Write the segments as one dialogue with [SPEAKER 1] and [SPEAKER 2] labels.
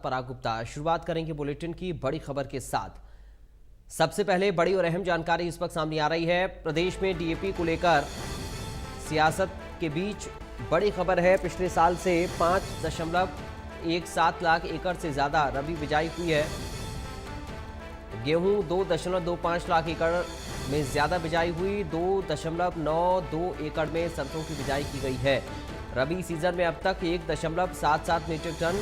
[SPEAKER 1] पराग गुप्ता। शुरुआत करेंगे बुलेटिन की बड़ी खबर के साथ। सबसे पहले बड़ी और अहम जानकारी इस वक्त सामने आ रही है। प्रदेश में डीएपी को लेकर सियासत के बीच बड़ी खबर है। पिछले साल से 5.17 लाख एकड़ से ज्यादा रबी बिजाई हुई है। गेहूं 2.25 लाख एकड़ में ज्यादा बिजाई हुई। 2.92 एकड़ में सरसों की बिजाई की गई है। रबी सीजन में अब तक 1.77 मीट्रिक टन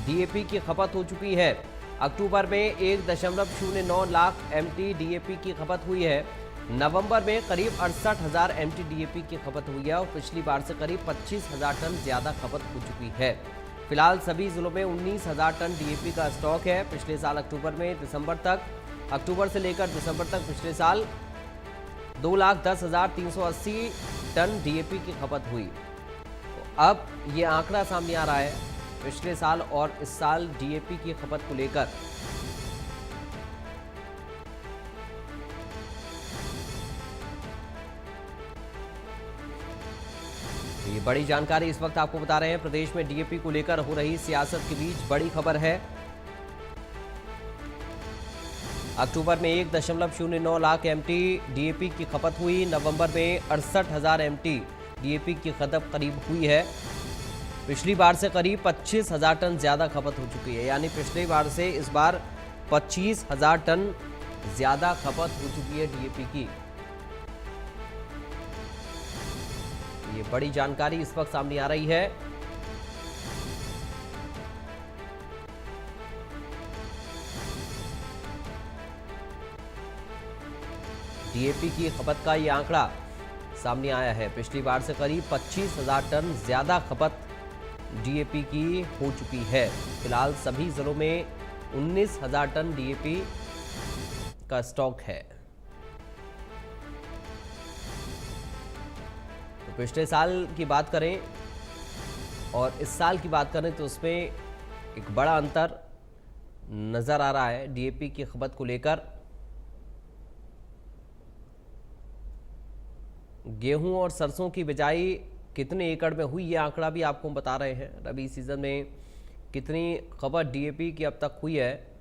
[SPEAKER 1] डीएपी की खपत हो चुकी है। अक्टूबर में 1.09 लाख एमटी डीएपी की खपत हुई है। नवंबर में करीब 68,000 एमटी डीएपी की खपत हुई है और पिछली बार से करीब 25,000 टन ज्यादा खपत हो चुकी है। फिलहाल सभी जिलों में 19,000 टन डीएपी का स्टॉक है। पिछले साल अक्टूबर से लेकर दिसंबर तक पिछले साल 2,10,380 टन डीएपी की खपत हुई। अब ये आंकड़ा सामने आ रहा है पिछले साल और इस साल डीएपी की खपत को लेकर। ये बड़ी जानकारी इस वक्त आपको बता रहे हैं। प्रदेश में डीएपी को लेकर हो रही सियासत के बीच बड़ी खबर है। अक्टूबर में 1.09 लाख एमटी डीएपी की खपत हुई। नवंबर में 68,000 एमटी डीएपी की खपत करीब हुई है। पिछली बार से करीब 25,000 टन ज्यादा खपत हो चुकी है। यानी पिछली बार से इस बार 25,000 टन ज्यादा खपत हो चुकी है डीएपी की। ये बड़ी जानकारी इस वक्त सामने आ रही है। डीएपी की खपत का ये आंकड़ा सामने आया है। पिछली बार से करीब 25,000 टन ज्यादा खपत डीएपी की हो चुकी है। फिलहाल सभी जिलों में 19,000 टन डीएपी का स्टॉक है। तो पिछले साल की बात करें और इस साल की बात करें तो उसमें एक बड़ा अंतर नजर आ रहा है डीएपी की खपत को लेकर। गेहूं और सरसों की बिजाई कितने एकड़ में हुई, ये आंकड़ा भी आपको हम बता रहे हैं। रबी सीजन में कितनी खपत डीएपी की अब तक हुई है।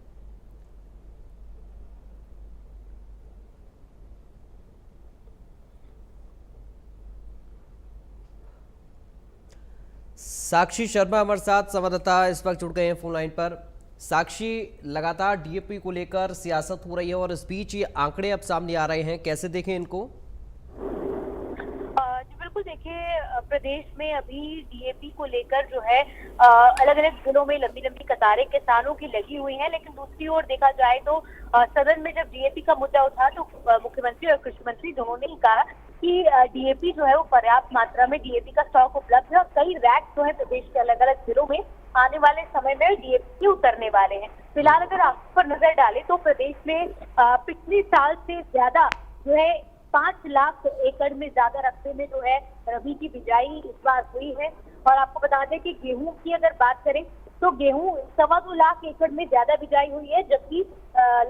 [SPEAKER 1] साक्षी शर्मा हमारे साथ संवाददाता इस वक्त जुड़ गए हैं फोन लाइन पर। साक्षी, लगातार डीएपी को लेकर सियासत हो रही है और इस बीच ये आंकड़े अब सामने आ रहे हैं, कैसे देखें इनको?
[SPEAKER 2] बिल्कुल, देखिए प्रदेश में अभी डीएपी को लेकर जो है अलग अलग जिलों में लंबी लंबी कतारें किसानों की लगी हुई हैं। लेकिन दूसरी ओर देखा जाए तो सदन में जब डीएपी का मुद्दा उठा तो मुख्यमंत्री और कृषि मंत्री दोनों ने ही कहा कि डीएपी जो है वो पर्याप्त मात्रा में डीएपी का स्टॉक उपलब्ध है और कई रैक जो है प्रदेश के अलग अलग जिलों में आने वाले समय में डीएपी उतरने वाले हैं। फिलहाल अगर आप पर नजर डालें तो प्रदेश में पिछले साल से ज्यादा जो है 5 लाख एकड़ में ज्यादा रकबे में जो है रबी की बिजाई इस बार हुई है। और आपको बता दें कि गेहूं की अगर बात करें तो गेहूं 2.25 लाख एकड़ में ज्यादा बिजाई हुई है, जबकि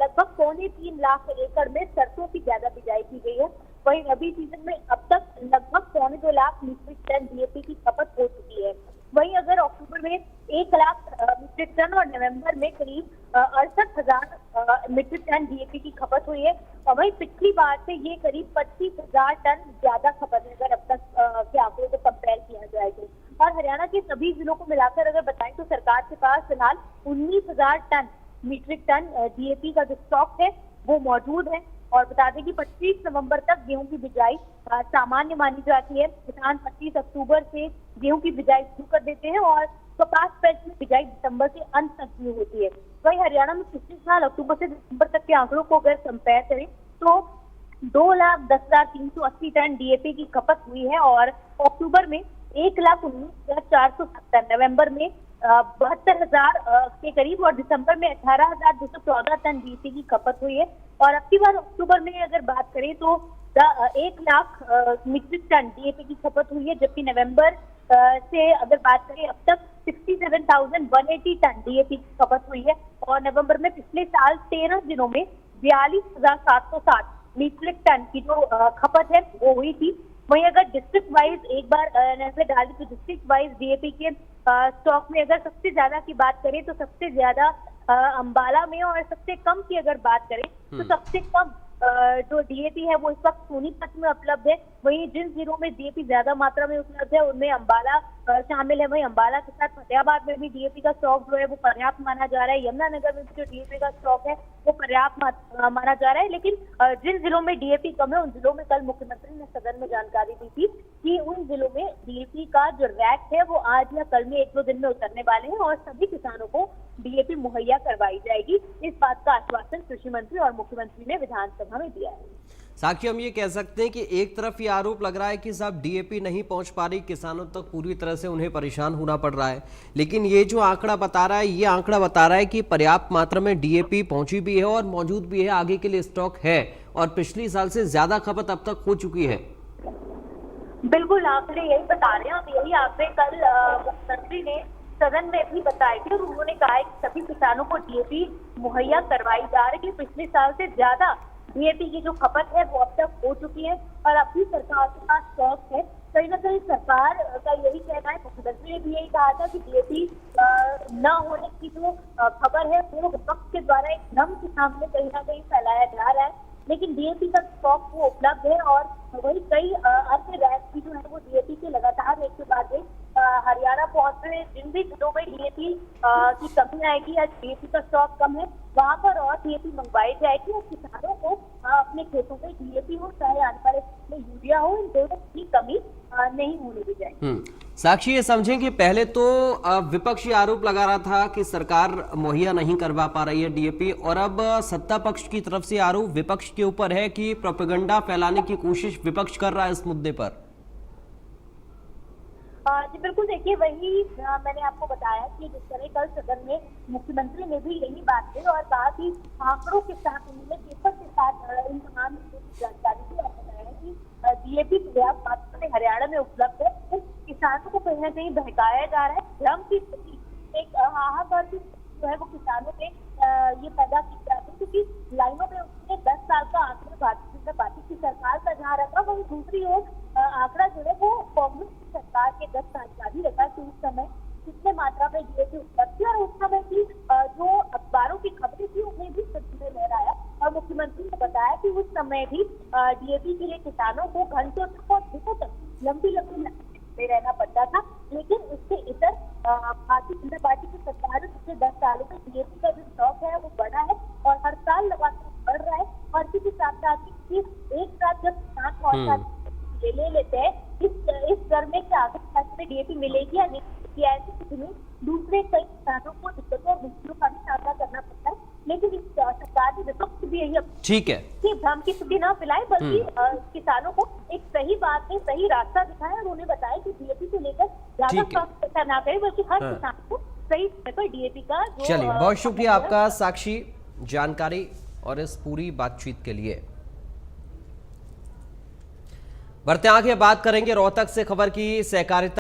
[SPEAKER 2] लगभग 3.25 लाख एकड़ में सरसों की ज्यादा बिजाई की गई है। वहीं रबी सीजन में अब तक लगभग 2.25 लाख मीट्रिक टन डीएपी की खपत हो चुकी है। वहीं अगर अक्टूबर में 1 लाख मीट्रिक टन और नवंबर में करीब 68,000 मीट्रिक टन डीएपी की खपत हुई है। और वहीं पिछली बार से ये करीब 25,000 टन ज्यादा खपत है अगर अब तक के आंकड़ों को कंपेयर किया जाए तो। और हरियाणा के सभी जिलों को मिलाकर अगर बताएं तो सरकार के पास फिलहाल 19,000 टन मीट्रिक टन डीएपी का जो स्टॉक है वो मौजूद है। और बता दें कि 25 नवंबर तक गेहूं की बिजाई सामान्य मानी जाती है। किसान 25 अक्टूबर से गेहूं की बिजाई शुरू कर देते हैं और कपास पैच में बिजाई दिसंबर के अंत तक शुरू होती है। वहीं हरियाणा में पिछले साल अक्टूबर से दिसंबर तक के आंकड़ों को अगर कंपेयर करें तो 2,10,380 टन डीएपी की खपत हुई है और अक्टूबर में 1,19,470, नवंबर में 72,000 के करीब और दिसंबर में 18,214 टन डीएपी की खपत हुई है। और अब की बार अक्टूबर में अगर बात करें तो 1 लाख मीट्रिक टन डीएपी की खपत हुई है, जबकि नवंबर से अगर बात करें अब तक 67,180 टन डीएपी की खपत हुई है। और नवंबर में पिछले साल 13 दिनों में 42,760 मीट्रिक टन की जो खपत है वो हुई थी। वहीं अगर डिस्ट्रिक्ट वाइज एक बार नजर डालें तो डिस्ट्रिक्ट वाइज डीएपी के स्टॉक में अगर सबसे ज्यादा की बात करें तो सबसे ज्यादा अंबाला में, और सबसे कम की अगर बात करें तो सबसे कम जो डीएपी है वो इस वक्त सोनीपत में उपलब्ध है। वहीं जिन जिलों में डीएपी ज्यादा मात्रा में उपलब्ध है उनमें अंबाला शामिल है। वहीं अंबाला के साथ फतेहाबाद में भी डीएपी का स्टॉक जो है वो पर्याप्त माना जा रहा है। यमुनानगर में भी जो डीएपी का स्टॉक है वो पर्याप्त माना जा रहा है। लेकिन जिन जिलों में डीएपी कम है उन जिलों में कल मुख्यमंत्री ने सदन में जानकारी दी थी कि उन जिलों में डीएपी का जो रैक है वो आज या कल में 1-2 दिन में उतरने वाले हैं और सभी किसानों को डीएपी मुहैया करवाई जाएगी। इस बात का आश्वासन कृषि मंत्री और मुख्यमंत्री ने विधानसभा में दिया है।
[SPEAKER 1] साक्षी, हम ये कह सकते हैं कि एक तरफ ये आरोप लग रहा है कि साहब डीएपी नहीं पहुंच पा रही, किसानों तक पूरी तरह से उन्हें परेशान होना पड़ रहा है, लेकिन ये जो आंकड़ा बता रहा है ये आंकड़ा बता रहा है कि पर्याप्त मात्रा में डीएपी पहुंची भी है और मौजूद भी है, आगे के लिए स्टॉक है और पिछली साल से ज्यादा खपत अब तक हो चुकी है।
[SPEAKER 2] बिल्कुल, आंकड़े यही बता रहे हैं और यही आंकड़े कल मुख्यमंत्री ने सदन में भी बताए थे और उन्होंने कहा है कि सभी किसानों को डीएपी मुहैया करवाई जा रही है। पिछले साल से ज्यादा डीएपी की जो खपत है वो अब तक हो चुकी है और अभी सरकार के पास स्टॉक है। कहीं ना कहीं सरकार का यही कहना है, मुख्यमंत्री ने भी यही कहा था कि डीएपी न होने की जो खबर है वो विपक्ष के द्वारा एक भ्रम के सामने कहीं ना कहीं फैलाया जा रहा है। लेकिन डीएपी का स्टॉक वो उपलब्ध है और वही कई अन्य रैक भी जो है वो डीएपी के लगातार एक के बाद एक हरियाणा पहुंच रहे हैं। जिन भी जिलों में डीएपी की कमी आएगी या डीएपी का स्टॉक कम है वहां पर और डीएपी मंगवाई जाएगी और किसानों को अपने खेतों में डीएपी हो चाहे आने वाले में यूरिया हो, इन दोनों की कमी नहीं होने दी जाएगी।
[SPEAKER 1] साक्षी, ये समझें कि पहले तो विपक्ष ये आरोप लगा रहा था कि सरकार मुहैया नहीं करवा पा रही है डीएपी, और अब सत्ता पक्ष की तरफ से आरोप विपक्ष के ऊपर है कि प्रोपेगेंडा फैलाने की कोशिश विपक्ष कर रहा है इस मुद्दे पर।
[SPEAKER 2] जी बिल्कुल, देखिए वही मैंने आपको बताया कि जिस तरह कल सदन में मुख्यमंत्री ने भी यही बात की और कहा कि आंकड़ों के साथ उन्होंने पेपर के साथ इन तमाम जानकारी दी और बताया कि डीएपी पर्याप्त मात्रा में हरियाणा में उपलब्ध है। तो किसानों को कहीं ना कहीं बहकाया जा रहा है। भ्रम की स्थिति, एक हाहाकार की जो है वो किसानों में ये पैदा की जाती है क्योंकि लाइनों में उसने 10 साल का आंकड़ा भारतीय जनता पार्टी की सरकार का जहाँ रखा, वही दूसरी ओर आंकड़ा जो है वो कांग्रेस की सरकार के 10 साल का भी रखा कि उस समय कितने मात्रा में डीएपी उपलब्ध थी और उस समय की जो अखबारों की खबरें थी उन्हें भी सच में लहराया। और मुख्यमंत्री ने बताया कि उस समय भी डीएपी के लिए किसानों को घंटों तक और दिनों तक लंबी में रहना पड़ता था। लेकिन इससे इतर भारतीय जनता पार्टी की सरकार पिछले 10 सालों में डीएपी का जो स्टॉक है वो बढ़ा है और हर साल लगातार बढ़ रहा है। और इसी के साथ साथ एक साथ जब किसान बहुत सारे ले लेते हैं इस दर में क्या आगे में डीएपी मिलेगी या नहीं, ऐसी स्थिति में दूसरे कई किसानों को दिक्कतों और मुश्किलों का भी सामना करना पड़ता है। लेकिन इस सरकार की विपक्ष भी यही
[SPEAKER 1] ठीक है
[SPEAKER 2] कि भ्रम की स्थिति न फैलाए बल्कि किसानों को एक सही बात में सही रास्ता दिखाए और उन्हें बताए कि डीएपी को लेकर ज्यादा चर्चा ना करे बल्कि हर किसान को सही समय पर डीएपी का।
[SPEAKER 1] चलिए, बहुत शुक्रिया आपका साक्षी, जानकारी और इस पूरी बातचीत के लिए। बढ़ते आगे बात करेंगे रोहतक से खबर की। सहकारिता